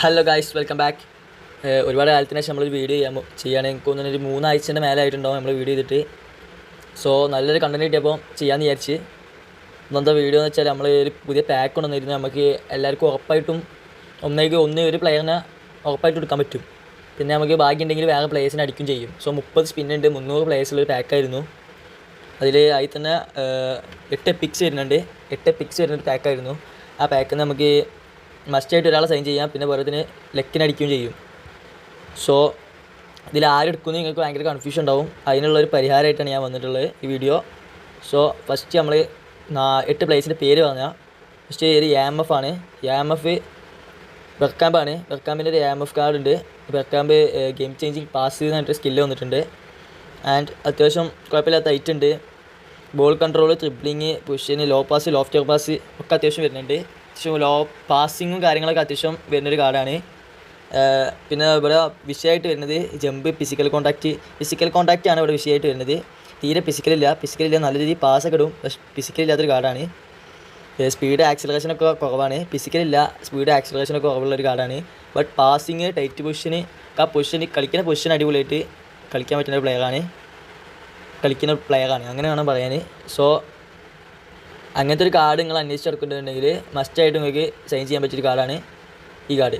Hello guys, welcome back. ഒരുപാട് കാലത്തിന് ശേഷം നമ്മളൊരു വീഡിയോ ചെയ്യുകയാണ്. എനിക്ക് തോന്നുന്നു ഒരു 3 ആഴ്ചൻ്റെ മേലെ ആയിട്ടുണ്ടാവും നമ്മൾ വീഡിയോ ചെയ്തിട്ട്. സോ നല്ലൊരു കണ്ടൻറ്റ് കിട്ടിയപ്പോൾ ചെയ്യാമെന്ന് വിചാരിച്ച്. ഇന്നത്തെ വീഡിയോ എന്ന് വെച്ചാൽ നമ്മൾ ഒരു പുതിയ പാക്ക് കൊണ്ടുവന്നിരുന്നു. നമുക്ക് എല്ലാവർക്കും ഉറപ്പായിട്ടും ഒരു പ്ലെയറിനെ ഉറപ്പായിട്ട് എടുക്കാൻ പറ്റും. പിന്നെ നമുക്ക് ഭാഗ്യമുണ്ടെങ്കിൽ വേറെ പ്ലേയേഴ്സിനെ അടിക്കും ചെയ്യും. സോ 30 സ്പിന്നുണ്ട്, 300 പ്ലേയേഴ്സുള്ളൊരു പാക്കായിരുന്നു. അതിൽ തന്നെ 8 എപ്പിക്സ് വരുന്നുണ്ട്. 8 എപ്പിക്സ് വരുന്നൊരു പാക്കായിരുന്നു. ആ പാക്കിൽ നമുക്ക് മസ്റ്റായിട്ട് ഒരാളെ സൈൻ ചെയ്യാം, പിന്നെ വേറെ തന്നെ ലെക്കിനടിക്കുകയും ചെയ്യും. സോ ഇതിൽ ആരെടുക്കുമെന്ന് നിങ്ങൾക്ക് ഭയങ്കര കൺഫ്യൂഷൻ ഉണ്ടാവും. അതിനുള്ളൊരു പരിഹാരമായിട്ടാണ് ഞാൻ വന്നിട്ടുള്ളത് ഈ വീഡിയോ. സോ ഫസ്റ്റ് നമ്മൾ 8 പ്ലേസിൻ്റെ പേര് പറഞ്ഞാൽ, ഫസ്റ്റ് ഒരു AMF ആണ്. AMF ബെർക്കാമ്പാണ്. ബെർക്കാമ്പിൻ്റെ ഒരു AMF കാർഡ് ഉണ്ട്. ബെർക്കാമ്പ് ഗെയിം ചേഞ്ചിങ് പാസ് ചെയ്തിട്ട് സ്കില്ല് വന്നിട്ടുണ്ട്. ആൻഡ് അത്യാവശ്യം കുഴപ്പമില്ലാത്ത ഹൈറ്റ് ഉണ്ട്. ബോൾ കൺട്രോൾ, ട്രിപ്ലിങ്, പുഷിന്, ലോ പാസ്, ലോഫ്റ്റർ പാസ് ഒക്കെ അത്യാവശ്യം വരുന്നുണ്ട്. അത്യാവശ്യം ലോ പാസിങ്ങും കാര്യങ്ങളൊക്കെ അത്യാവശ്യം വരുന്നൊരു കാർഡാണ്. പിന്നെ ഇവിടെ വിഷയമായിട്ട് വരുന്നത് ജമ്പ്, ഫിസിക്കൽ കോൺടാക്റ്റ് ആണ് ഇവിടെ വിഷയമായിട്ട് വരുന്നത്. തീരെ ഫിസിക്കലില്ല, നല്ല രീതിയിൽ പാസ്സൊക്കെ ഇടും. പക്ഷേ ഫിസിക്കലില്ലാത്തൊരു കാർഡാണ്. സ്പീഡ് ആക്സിലറേഷനൊക്കെ കുറവാണ്. ഫിസിക്കലില്ല, സ്പീഡ് ആക്സിലറേഷനൊക്കെ കുറവുള്ളൊരു കാർഡാണ്. ബട്ട് പാസിങ്, ടൈറ്റ് പൊസിഷന് കളിക്കുന്ന പൊസിഷൻ അടിപൊളിയായിട്ട് കളിക്കാൻ പറ്റുന്ന പ്ലെയറാണ്, അങ്ങനെ വേണം പറയാൻ. സോ അങ്ങനത്തെ ഒരു കാർഡ് നിങ്ങൾ അന്വേഷിച്ചെടുക്കുന്നുണ്ടെങ്കിൽ മസ്റ്റായിട്ട് നിങ്ങൾക്ക് സൈൻ ചെയ്യാൻ പറ്റിയൊരു കാർഡാണ് ഈ കാർഡ്.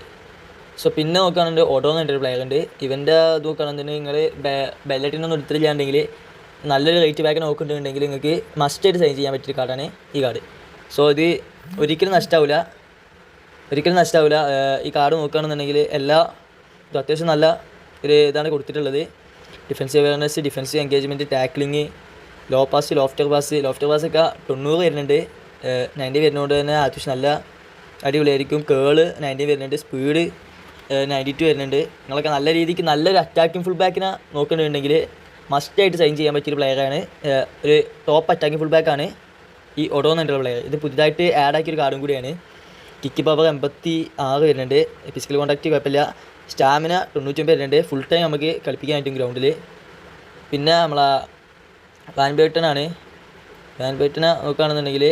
സോ പിന്നെ നോക്കുകയാണെങ്കിൽ ഒഡോ എന്ന് പറഞ്ഞൊരു പ്ലെയർ ഉണ്ട്. ഇവൻ്റെ ഇത് നോക്കുകയാണെന്നുണ്ടെങ്കിൽ നിങ്ങൾ ബെല്ലറ്റിനൊന്നും എടുത്തിട്ടില്ലാണ്ടെങ്കിൽ നല്ലൊരു റേറ്റ് ബാക്ക് നോക്കുന്നുണ്ടെങ്കിൽ നിങ്ങൾക്ക് മസ്റ്റായിട്ട് സൈൻ ചെയ്യാൻ പറ്റിയൊരു കാർഡാണ് ഈ കാർഡ്. സോ ഇത് ഒരിക്കലും നഷ്ടമാവില്ല. ഈ കാർഡ് നോക്കുകയാണെന്നുണ്ടെങ്കിൽ ഇത് അത്യാവശ്യം നല്ല ഒരു ഇതാണ് കൊടുത്തിട്ടുള്ളത്. Defensive awareness, defensive engagement, tackling, low pass, lofted പാസ്സൊക്കെ 90 വരുന്നുണ്ട്. 90 വരുന്നതുകൊണ്ട് തന്നെ അത്യാവശ്യം നല്ല അടിപൊളിയായിരിക്കും. കേള് 90 വരുന്നുണ്ട്. സ്പീഡ് 92 വരുന്നുണ്ട്. നിങ്ങളൊക്കെ നല്ല രീതിക്ക് നല്ലൊരു അറ്റാക്കിംഗ് ഫുൾ ബാക്കിനെ നോക്കുന്നുണ്ടെങ്കിൽ മസ്റ്റായിട്ട് സൈൻ ചെയ്യാൻ പറ്റിയൊരു പ്ലെയറാണ്. ഒരു ടോപ്പ് അറ്റാക്കിംഗ് ഫുൾ ബാക്കാണ് ഈ ഒഡോ എന്നുള്ള പ്ലെയർ. ഇത് പുതിയതായിട്ട് ആഡ് ആക്കിയൊരു കാർഡും കൂടിയാണ്. കിക്ക് പവർ 86 വരുന്നുണ്ട്. ഫിസിക്കൽ കോൺടാക്റ്റ് കുഴപ്പമില്ല. സ്റ്റാമിന 99 വരുന്നുണ്ട്. ഫുൾ ടൈം നമുക്ക് കളിപ്പിക്കാൻ പറ്റും ഗ്രൗണ്ടിൽ. പിന്നെ നമ്മളെ വാൻ ബേട്ടനെ നോക്കുകയാണെന്നുണ്ടെങ്കിൽ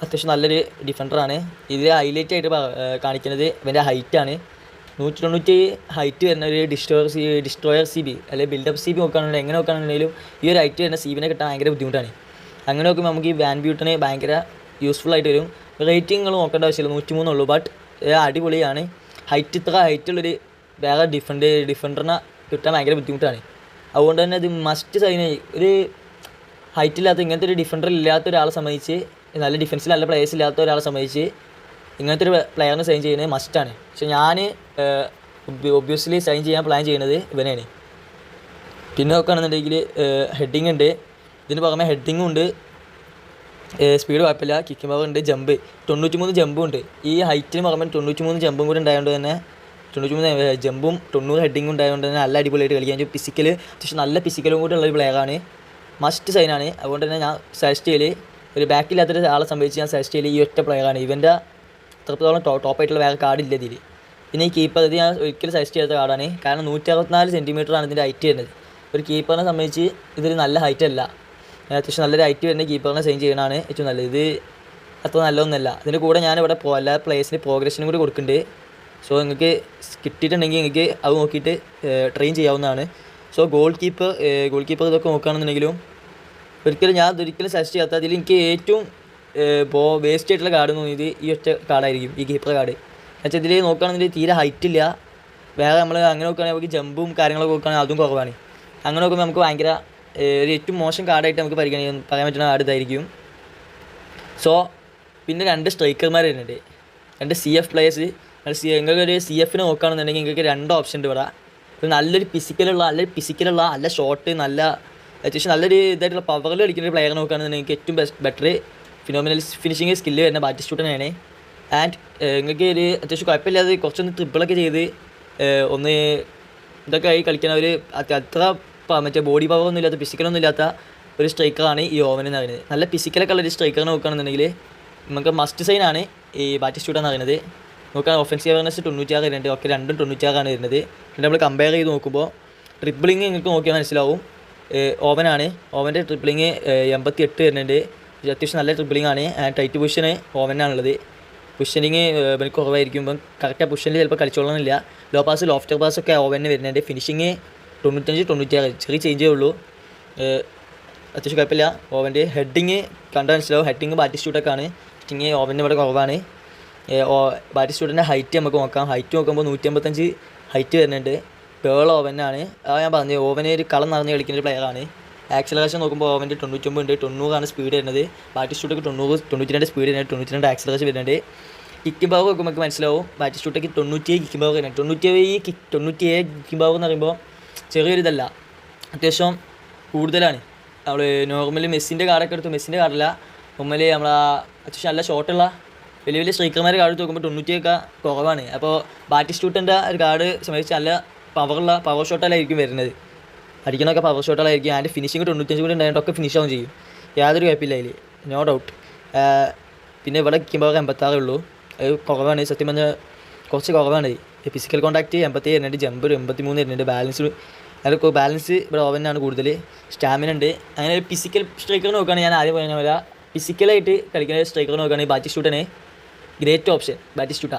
അത്യാവശ്യം നല്ലൊരു ഡിഫൻഡറാണ്. ഇതിൽ ഹൈലൈറ്റ് ആയിട്ട് കാണിക്കുന്നത് ഇവൻ്റെ ഹൈറ്റാണ്. 190 ഹൈറ്റ് വരുന്ന ഒരു ഡിസ്ട്രോയർ CB അല്ലെങ്കിൽ ബിൽഡപ്പ് CB നോക്കുകയാണെന്നുണ്ടെങ്കിൽ എങ്ങനെ നോക്കുകയാണെന്നുണ്ടെങ്കിലും ഈ ഒരു ഹൈറ്റ് വരുന്ന CBനെ കിട്ടാൻ ഭയങ്കര ബുദ്ധിമുട്ടാണ്. അങ്ങനെ നോക്കുമ്പോൾ നമുക്ക് ഈ വാൻ ബ്യൂട്ടന് ഭയങ്കര യൂസ്ഫുൾ ആയിട്ട് വരും. റേറ്റിങ്ങൾ നോക്കേണ്ട ആവശ്യമില്ല, 103 ഉള്ളൂ. ബട്ട് അടിപൊളിയാണ്. ഇത്ര ഹൈറ്റുള്ളൊരു വേറെ ഡിഫൻഡറിനെ കിട്ടാൻ ഭയങ്കര ബുദ്ധിമുട്ടാണ്. അതുകൊണ്ട് തന്നെ ഇത് മസ്റ്റ് സൈൻ. ഒരു ഹൈറ്റില്ലാത്ത ഇങ്ങനത്തെ ഒരു ഡിഫൻഡർ ഇല്ലാത്ത ഒരാളെ സംബന്ധിച്ച്, നല്ല ഡിഫൻസിൽ നല്ല പ്ലേയേഴ്സ് ഇല്ലാത്ത ഒരാളെ സംബന്ധിച്ച് ഇങ്ങനത്തെ ഒരു പ്ലെയറിനെ സൈൻ ചെയ്യുന്നത് മസ്റ്റാണ്. പക്ഷെ ഞാൻ ഒബ്വിയസ്ലി സൈൻ ചെയ്യാൻ പ്ലാൻ ചെയ്യുന്നത് ഇവനാണ്. പിന്നെ നോക്കുകയാണെന്നുണ്ടെങ്കിൽ ഹെഡിങ് ഉണ്ട്. ഇതിന് പുറമെ ഹെഡിങ്ങും ഉണ്ട്. സ്പീഡ് കുഴപ്പമില്ല. കിക്ക് പവർ ഉണ്ട്. ജമ്പ് 93 ജമ്പും ഉണ്ട്. ഈ ഹൈറ്റിന് പുറമെ 93 ജമ്പും കൂടി ഉണ്ടായതുകൊണ്ട് തന്നെ 93 ജമ്പും 90 ഹെഡിങ്ങും ഉണ്ടായതുകൊണ്ട് തന്നെ നല്ല അടിപൊളിയായിട്ട് കളിക്കാൻ പറ്റും. അത്യാവശ്യം നല്ല ഫിസിക്കലും കൂടി ഉള്ളൊരു പ്ലെയറാണ്. മസ്റ്റ് സൈനാണ്. അതുകൊണ്ട് തന്നെ ഞാൻ സജസ്റ്റ് ചെയ്യൽ, ഒരു ബാക്കില്ലാത്തൊരു ആളെ സംബന്ധിച്ച് ഞാൻ സജസ്റ്റ് ചെയ്യൽ ഈ ഒറ്റ പ്ലെയറാണ്. ഇവൻ്റെ അത്രത്തോളം ടോപ്പായിട്ടുള്ള വേറെ കാർഡില്ല ഇതിൽ. പിന്നെ ഈ കീപ്പർ, ഇത് ഞാൻ ഒരിക്കലും സജസ്റ്റ് ചെയ്യാത്ത കാർഡാണ്. കാരണം 164 സെൻറ്റിമീറ്ററാണ് ഇതിൻ്റെ ഹൈറ്റ് വരുന്നത്. ഒരു കീപ്പറിനെ സംബന്ധിച്ച് ഇതൊരു നല്ല ഹൈറ്റ് അല്ല. അത്യാവശ്യം നല്ലൊരു ഹൈറ്റ് വരുന്ന കീപ്പറിനെ സൈൻ ചെയ്യണതാണ് ഏറ്റവും നല്ലത്. ഇത് അത്ര നല്ലതൊന്നുമല്ല. ഇതിൻ്റെ കൂടെ ഞാനിവിടെ എല്ലാ പ്ലേയേഴ്സിന് പ്രോഗ്രഷനും കൂടി കൊടുക്കുന്നുണ്ട്. സോ നിങ്ങൾക്ക് കിട്ടിയിട്ടുണ്ടെങ്കിൽ നിങ്ങൾക്ക് അത് നോക്കിയിട്ട് ട്രെയിൻ ചെയ്യാവുന്നതാണ്. സോ ഗോൾ കീപ്പർ ഇതൊക്കെ നോക്കുകയാണെന്നുണ്ടെങ്കിലും ഒരിക്കലും സജസ്റ്റ് ചെയ്യാത്ത, അതിൽ എനിക്ക് ഏറ്റവും വേസ്റ്റ് ആയിട്ടുള്ള കാർഡ് തോന്നിയത് ഈ ഒറ്റ കാർഡായിരിക്കും, ഈ കീപ്പർ കാർഡ്. എന്നുവെച്ചാൽ ഇതിൽ നോക്കുകയാണെന്നുണ്ടെങ്കിൽ തീരെ ഹൈറ്റ് ഇല്ല. വേറെ നമ്മൾ അങ്ങനെ നോക്കുകയാണെങ്കിൽ നമുക്ക് ജമ്പും കാര്യങ്ങളൊക്കെ നോക്കുകയാണെങ്കിൽ അതും കുറവാണ്. അങ്ങനെ നോക്കുമ്പോൾ നമുക്ക് ഭയങ്കര ഒരു ഏറ്റവും മോശം കാർഡായിട്ട് നമുക്ക് പറയാൻ പറ്റുന്ന കാർഡ് ഇതായിരിക്കും. സോ പിന്നെ 2 സ്ട്രൈക്കർമാർ വരുന്നുണ്ട്, 2 CF പ്ലേയേഴ്സ്. നിങ്ങൾക്ക് ഒരു CFന് നോക്കുകയാണെന്നുണ്ടെങ്കിൽ നിങ്ങൾക്ക് 2 ഓപ്ഷൻ ഉണ്ട് ഇവിടെ. നല്ലൊരു ഫിസിക്കലുള്ള നല്ല ഷോട്ട്, അത്യാവശ്യം നല്ലൊരു ഇതായിട്ടുള്ള പവറിൽ കളിക്കുന്ന ഒരു പ്ലെയർ നോക്കുകയാണെന്നുണ്ടെങ്കിൽ നിങ്ങൾക്ക് ഏറ്റവും ബെറ്റർ ഫിനോമിനൽ ഫിനിഷിങ് സ്കില്ല് വരുന്ന ബാറ്റിസ്റ്റൂട്ടനാണ്. ആൻഡ് നിങ്ങൾക്ക് ഒരു അത്യാവശ്യം കുഴപ്പമില്ലാതെ കുറച്ചൊന്ന് ട്രിപ്പിളൊക്കെ ചെയ്ത് ഒന്ന് ഇതൊക്കെ ആയി കളിക്കുന്ന ഒരു അത്ര മറ്റേ ബോഡി പവറൊന്നും ഇല്ലാത്ത, ഫിസിക്കലൊന്നും ഇല്ലാത്ത ഒരു സ്ട്രൈക്കറാണ് ഈ ഓവൻ എന്ന് പറയുന്നത്. നല്ല ഫിസിക്കലൊക്കെ ഉള്ളൊരു സ്ട്രൈക്കറിനെ നോക്കുകയാണെന്നുണ്ടെങ്കിൽ നമുക്ക് മസ്റ്റ് സൈനാണ് ഈ ബാറ്റിസ്റ്റൂട്ട എന്ന് പറയുന്നത്. നോക്കാൻ ഒഫൻസീവ് അവയർനെസ് 96 വരുന്നുണ്ട്. ഓക്കെ, രണ്ടും 96 വരുന്നത്. പിന്നെ നമ്മൾ കമ്പയർ ചെയ്ത് നോക്കുമ്പോൾ ട്രിപ്പിളിങ് നിങ്ങൾക്ക് നോക്കിയാൽ മനസ്സിലാവും. ഓവൻ്റെ ട്രിപ്പിളിങ് 88 വരുന്നുണ്ട്. അത്യാവശ്യം നല്ല ട്രിപ്പിളിംഗ് ആണ്. ടൈറ്റ് പൊസിഷന് ഓവനാണുള്ളത്. പുഷനിങ് എനിക്ക് കുറവായിരിക്കും. ഇപ്പം കറക്റ്റ് പുഷനിൽ ചിലപ്പോൾ കളിച്ചോളണമെന്നില്ല. ലോ പാസ് ലോഫ്റ്റർ പാസ്സൊക്കെ ഓവന് വരുന്നുണ്ട്. ഫിനിഷിങ് 95-96 ചെറിയ ചേഞ്ചേ ഉള്ളൂ. അത്യാവശ്യം കുഴപ്പമില്ല. ഓവൻ്റെ ഹെഡിങ് കണ്ടാൽ മനസ്സിലാവും. ഹെഡിങ് ബാറ്റിസ്റ്റൂട്ടൊക്കെ ആണ്. ഹെഡിങ് ഓവന് ഇവിടെ കുറവാണ്. ബാറ്റിസ്റ്റൂട്ടിൻ്റെ ഹൈറ്റ് നമുക്ക് നോക്കാം. ഹൈറ്റ് നോക്കുമ്പോൾ 155 ഹൈറ്റ് വരുന്നുണ്ട്. പേൾ ഓവനാണ്. ഞാൻ പറഞ്ഞു ഓവന് ഒരു കളം നിറഞ്ഞ് കളിക്കുന്ന ഒരു പ്ലെയറാണ്. ആക്സിലറേഷൻ നോക്കുമ്പോൾ ഓവൻ്റെ 99 ഉണ്ട്. 90 സ്പീഡ് വരുന്നത്. ബാറ്റിസ്റ്റൂട്ടൊക്കെ 92 സ്പീഡ് വരുന്നത്. 92 ആക്സിലറേഷൻ വരുന്നുണ്ട്. കിക്കിംഗ് പവർ നോക്കുമ്പോൾ നമുക്ക് മനസ്സിലാവും. ബാറ്റിസ്റ്റൂട്ടൊക്കെ 97 കിക്കിംഗ് പവർ വരുന്നത്. 97 കിക്കിംഗ് പവർ എന്ന് പറയുമ്പോൾ ചെറിയൊരിതല്ല, അത്യാവശ്യം കൂടുതലാണ്. നമ്മൾ നോർമലി മെസ്സിൻ്റെ കാർഡൊക്കെ എടുത്തു. മെസ്സിൻ്റെ കാർഡല്ല, നോർമലി നമ്മളാ അത്യാവശ്യം നല്ല ഷോട്ടുള്ള വലിയ വലിയ സ്ട്രൈക്കർമാരെ കാർഡ് നോക്കുമ്പോൾ 90 കുറവാണ്. അപ്പോൾ ബാറ്റിസ്റ്റൂട്ടിൻ്റെ ഒരു കാർഡ് സംബന്ധിച്ച് നല്ല പവർ ഷോട്ടുകളായിരിക്കും വരുന്നത്. അടിക്കണമൊക്കെ പവർ ഷോട്ടുകളായിരിക്കും. അതിൻ്റെ ഫിനിഷിങ് 95 കൂടി ഉണ്ടായിട്ടൊക്കെ ഫിനിഷ് ആവും ചെയ്യും. യാതൊരു കുഴപ്പമില്ല അതിൽ, നോ ഡൗട്ട്. പിന്നെ ഇവിടെ കിക്കിംഗ് പവർ 86 ഉള്ളൂ. അത് കുറവാണ്. സത്യം പറഞ്ഞാൽ കുറച്ച് കുറവാണ്. ഫിസിക്കൽ കോൺടാക്റ്റ് 87 വരുന്നുണ്ട്. ജമ്പ് 83 വരുന്നുണ്ട്. ബാലൻസ് ഇവിടെ ഓവനാണ് കൂടുതൽ. സ്റ്റാമിന ഉണ്ട്. അങ്ങനെ ഒരു ഫിസിക്കൽ സ്ട്രൈക്കർ നോക്കുകയാണെങ്കിൽ ഞാൻ ആദ്യം പറഞ്ഞ പോലെ ഫിസിക്കലായിട്ട് കളിക്കുന്ന സ്ട്രൈക്കർ നോക്കുകയാണെങ്കിൽ ബാറ്റിസ്റ്റൂട്ടനെ great option Batistuta.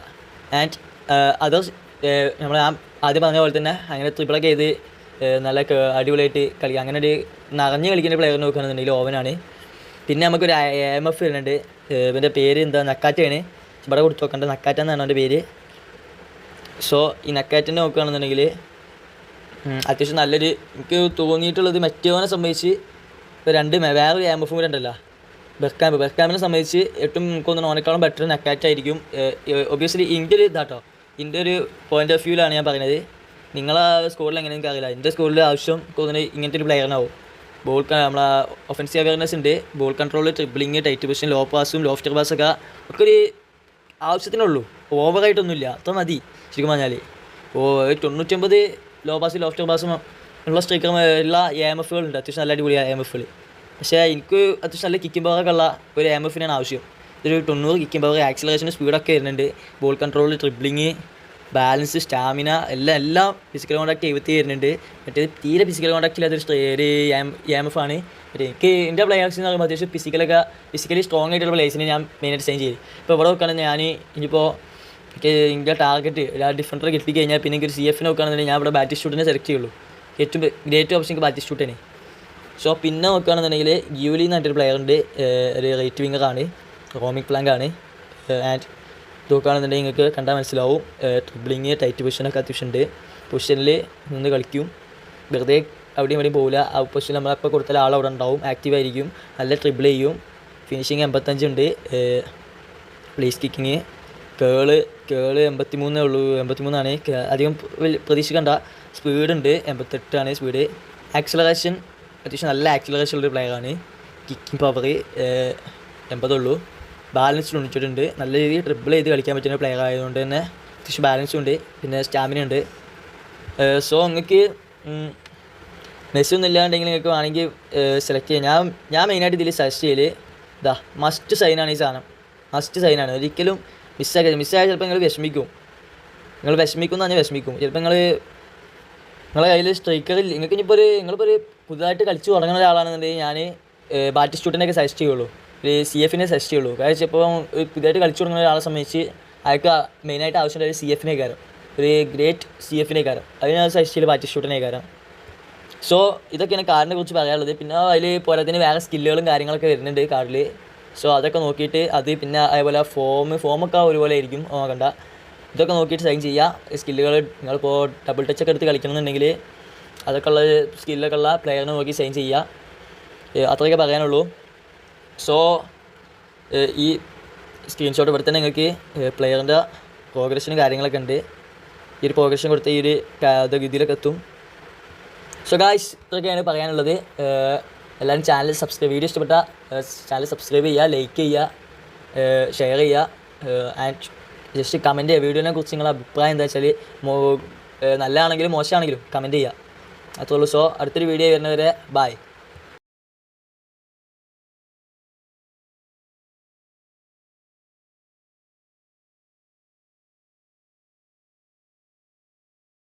And others നമ്മൾ ആദ്യം പറഞ്ഞ പോലെ തന്നെ അങ്ങനെ ട്രിപ്പിളൊക്കെ ചെയ്ത് നല്ല അടിപൊളിയായിട്ട് കളിക്കുക. അങ്ങനെ ഒരു നിറഞ്ഞ് കളിക്കുന്ന പ്ലെയർ നോക്കുകയാണെന്നുണ്ടെങ്കിൽ ഓവനാണ്. പിന്നെ നമുക്കൊരു AMF വരുന്നുണ്ട്. ഇവൻ്റെ പേര് എന്താ, നക്കാറ്റയാണ്. ഇവിടെ കൊടുത്ത് നോക്കേണ്ടത് നക്കാറ്റ എന്നാണ് അവൻ്റെ പേര്. സോ ഈ നക്കാറ്റിനെ നോക്കുകയാണെന്നുണ്ടെങ്കിൽ അത്യാവശ്യം നല്ലൊരു, എനിക്ക് തോന്നിയിട്ടുള്ളത് മറ്റേവനെ സംബന്ധിച്ച് വേറൊരു AMF കൂടെ ഉണ്ടല്ലോ, ബെർക്കാമിനെ സംബന്ധിച്ച് ഏറ്റവും എനിക്കൊന്നും ഓനേക്കാളും ബെറ്റർ നക്കാറ്റായിരിക്കും. ഒബ്വിയസ്ലി ഇതിൻ്റെ ഒരു ഇതാട്ടോ, ഇതിൻ്റെ ഒരു പോയിൻ്റ് ഓഫ് വ്യൂവിലാണ് ഞാൻ പറയുന്നത്. നിങ്ങളെ സ്കൂളിൽ എങ്ങനെ എനിക്ക് അറിയില്ല. എൻ്റെ സ്കൂളിൽ ആവശ്യം തോന്നുന്നത് ഇങ്ങനത്തെ ഒരു പ്ലെയറിനാവും. നമ്മളെ ഒഫൻസീവ് അവയർനെസ് ഉണ്ട്, ball control, dribbling, tight position, low പാസും ലോഫ്റ്റർ പാസ്സൊക്കെ ഒക്കെ ഒരു ആവശ്യത്തിനുള്ളൂ. ഓവറായിട്ടൊന്നുമില്ല, അത്ര മതി ശരിക്കും പറഞ്ഞാൽ. 99 ലോ പാസ് ലോഫ്റ്റർ പാസും ഉള്ള സ്ട്രൈക്കർ ഉള്ള AMFകളുണ്ട്. അത്യാവശ്യം നല്ല അടിപൊളി AMFകൾ. പക്ഷേ എനിക്ക് അത്യാവശ്യം നല്ല കിക്കിംഗ് പവറൊക്കെ ഉള്ള ഒരു AMFനാണ് ആവശ്യം. ഒരു 90 കിക്കിംഗ് പവർ, ആക്സിലറേഷൻ, സ്പീഡൊക്കെ വരുന്നുണ്ട്. Ball control, dribbling, balance, stamina എല്ലാം ഫിസിക്കൽ കോൺടാക്ട് 70 വരുന്നുണ്ട്. മറ്റേ തീരെ ഫിസിക്കൽ കോൺടാക്ട് ഇല്ലാത്തൊരു AMF ആണ്. മറ്റേ എനിക്ക് എൻ്റെ പ്ലേയേഴ്സ് എന്ന് പറയുമ്പോൾ അത്യാവശ്യം ഫിസിക്കലി സ്ട്രോങ് ആയിട്ടുള്ള പ്ലേയേഴ്സിനെ ഞാൻ മെയിനായിട്ട് സൈൻ ചെയ്തു. ഇപ്പോൾ ഇവിടെ നോക്കുകയാണെങ്കിൽ ഞാൻ ഇനിയിപ്പോൾ എൻ്റെ ടാർഗറ്റ് ഒരു ഡിഫൻഡർ കിട്ടിക്കഴിഞ്ഞാൽ പിന്നെ എനിക്ക് ഒരു CF നോക്കുകയാണെന്നുണ്ടെങ്കിൽ ഞാൻ ഇവിടെ ബാറ്റിസ്റ്റൂട്ടിനെ സെലക്ട് ചെയ്യുള്ളൂ. ഏറ്റവും ഗ്രേറ്റ് ഓപ്ഷൻ ബാറ്റിസ്റ്റൂട്ടിനെ. സോ പിന്നെ നോക്കുകയാണെന്നുണ്ടെങ്കിൽ ഗ്യൂലി എന്ന് പറഞ്ഞൊരു പ്ലെയർ ഉണ്ട്. ഒരു റൈറ്റ് വിങ്ങറാണ്, റോമിക് പ്ലാങ്ക് ആണ്. ആൻഡ് നോക്കുകയാണെന്നുണ്ടെങ്കിൽ നിങ്ങൾക്ക് കണ്ടാൽ മനസ്സിലാവും. ട്രിബിളിങ്, ടൈറ്റ് പൊസിഷനൊക്കെ അത്യാവശ്യം ഉണ്ട്. പൊസിഷനിൽ നിന്ന് കളിക്കും, വെറുതെ അവിടെയും ഇവിടെയും പോകില്ല. ആ പൊസിഷൻ നമ്മളപ്പോൾ കൊടുത്താൽ ആളവിടെ ഉണ്ടാവും, ആക്റ്റീവായിരിക്കും, നല്ല ട്രിബിൾ ചെയ്യും. ഫിനിഷിങ് 85 ഉണ്ട്. പ്ലേസ് കിക്കിങ്, കേള് 83 ഉള്ളൂ, 83 അധികം പ്രതീക്ഷിക്കേണ്ട. സ്പീഡുണ്ട് 88 ആണ് സ്പീഡ്. ആക്സിലറേഷൻ അത്യാവശ്യം നല്ല ആക്സിലറേഷൻ ഉള്ളൊരു പ്ലെയറാണ്. കിക്കിംഗ് പവർ 80 ഉള്ളൂ. ബാലൻസ് 92 ഉണ്ട്. നല്ല രീതിയിൽ ട്രിപ്പിൾ ചെയ്ത് കളിക്കാൻ പറ്റുന്ന പ്ലെയർ ആയതുകൊണ്ട് തന്നെ അത്യാവശ്യം ബാലൻസും ഉണ്ട്. പിന്നെ സ്റ്റാമിന ഉണ്ട്. സോ നിങ്ങൾക്ക് മെസ്സി ഒന്നും ഇല്ലാണ്ടെങ്കിൽ നിങ്ങൾക്ക് വേണമെങ്കിൽ സെലക്ട് ചെയ്യാം. ഞാൻ മെയിനായിട്ട് ഇതിൽ സജസ്റ്റ് ചെയ്യൽ മസ്റ്റ് സൈനാണ്. ഈ സാധനം മസ്റ്റ് സൈനാണ്. ഒരിക്കലും മിസ്സായ ചിലപ്പോൾ നിങ്ങൾ വിഷമിക്കും എന്ന് പറഞ്ഞാൽ വിഷമിക്കും. ചിലപ്പോൾ നിങ്ങളെ കയ്യിൽ സ്ട്രൈക്കറിൽ നിങ്ങൾക്ക് ഇനിയിപ്പോൾ നിങ്ങളിപ്പോൾ ഒരു പുതുതായിട്ട് കളിച്ച് തുടങ്ങുന്ന ഒരാളാണെന്നുണ്ടെങ്കിൽ ഞാൻ ബാറ്റിസ്റ്റൂട്ടിനെയൊക്കെ സജസ്റ്റ് ചെയ്യുള്ളൂ, ഒരു CFനെ സജസ്റ്റ് ചെയ്യുള്ളൂ. കാരണം ചിലപ്പോൾ പുതുതായിട്ട് കളിച്ച് തുടങ്ങുന്ന ഒരാളെ സംബന്ധിച്ച് അയാൾക്ക് മെയിനായിട്ട് ആവശ്യമുള്ള ഒരു CFനെ കയറും, ഒരു ഗ്രേറ്റ് CFനെ കയറും. അതിന് സജസ്റ്റ് ചെയ്യൽ ബാറ്റിസ്റ്റൂട്ടിനെ കയറാം. സോ ഇതൊക്കെയാണ് കാർഡിനെ കുറിച്ച് പറയാനുള്ളത്. പിന്നെ അതിൽ പോരാത്തതിന് വേറെ സ്കില്ലുകളും കാര്യങ്ങളൊക്കെ വരുന്നുണ്ട് കാർഡിൽ. സോ അതൊക്കെ നോക്കിയിട്ട് പിന്നെ അതേപോലെ ഫോമൊക്കെ ഒരുപോലെ ആയിരിക്കും നോക്കണ്ട. ഇതൊക്കെ നോക്കിയിട്ട് സൈൻ ചെയ്യുക. സ്കില്ലുകൾ നിങ്ങളിപ്പോൾ ഡബിൾ ടച്ചൊക്കെ എടുത്ത് കളിക്കണമെന്നുണ്ടെങ്കിൽ അതൊക്കെ ഉള്ള സ്കില്ലൊക്കെ ഉള്ള പ്ലെയറിനെ നോക്കി സൈൻ ചെയ്യുക. അത്രയൊക്കെ പറയാനുള്ളൂ. സോ ഈ സ്ക്രീൻഷോട്ട് ഇവിടെ തന്നെ നിങ്ങൾക്ക് പ്ലെയറിൻ്റെ പ്രോഗ്രഷനും കാര്യങ്ങളൊക്കെ ഉണ്ട്. ഈ ഒരു പ്രോഗ്രഷൻ കൊടുത്ത ഈ ഒരു ഇതിലൊക്കെ എത്തും. സോ ഗായ്സ് ഇത്രയൊക്കെയാണ് പറയാനുള്ളത്. എല്ലാവരും വീഡിയോ ഇഷ്ടപ്പെട്ട ചാനൽ സബ്സ്ക്രൈബ് ചെയ്യുക, ലൈക്ക് ചെയ്യുക, ഷെയർ ചെയ്യുക. ആൻഡ് ജസ്റ്റ് കമൻറ്റ് ചെയ്യുക. വീഡിയോനെ കുറിച്ച് നിങ്ങളുടെ അഭിപ്രായം എന്താ വെച്ചാൽ നല്ലതാണെങ്കിലും മോശമാണെങ്കിലും കമൻറ്റ് ചെയ്യുക. അത്രേ ഉള്ളൂ. സോ അടുത്തൊരു വീഡിയോ വരുന്നവരെ ബൈ.